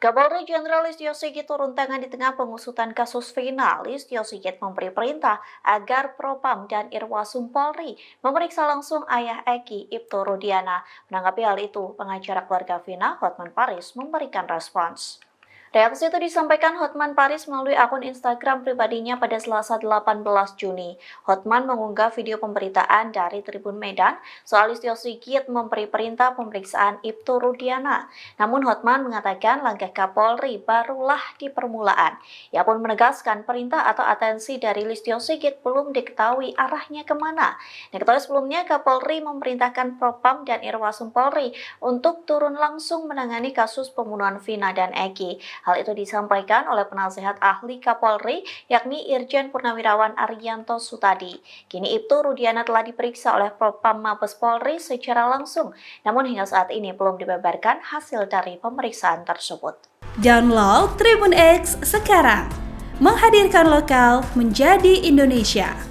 Kapolri Jenderal Listio Sigit turun tangan di tengah pengusutan kasus Vina. Listio Sigit memberi perintah agar Propam dan Irwasum Polri memeriksa langsung ayah Eki, Ibtu Rudiana. Menanggapi hal itu, pengacara keluarga Vina, Hotman Paris, memberikan respons. Reaksi itu disampaikan Hotman Paris melalui akun Instagram pribadinya pada Selasa 18 Juni. Hotman mengunggah video pemberitaan dari Tribun Medan soal Listio Sigit memberi perintah pemeriksaan Ibtu Rudiana. Namun Hotman mengatakan langkah Kapolri barulah di permulaan. Ia pun menegaskan perintah atau atensi dari Listio Sigit belum diketahui arahnya kemana. Diketahui sebelumnya Kapolri memerintahkan Propam dan Irwasum Polri untuk turun langsung menangani kasus pembunuhan Vina dan Eki. Hal itu disampaikan oleh penasehat ahli Kapolri, yakni Irjen Purnawirawan Arianto Sutadi. Kini Ibtu Rudiana telah diperiksa oleh Propam Mabes Polri secara langsung, namun hingga saat ini belum dibeberkan hasil dari pemeriksaan tersebut. Download Tribun X sekarang, menghadirkan lokal menjadi Indonesia.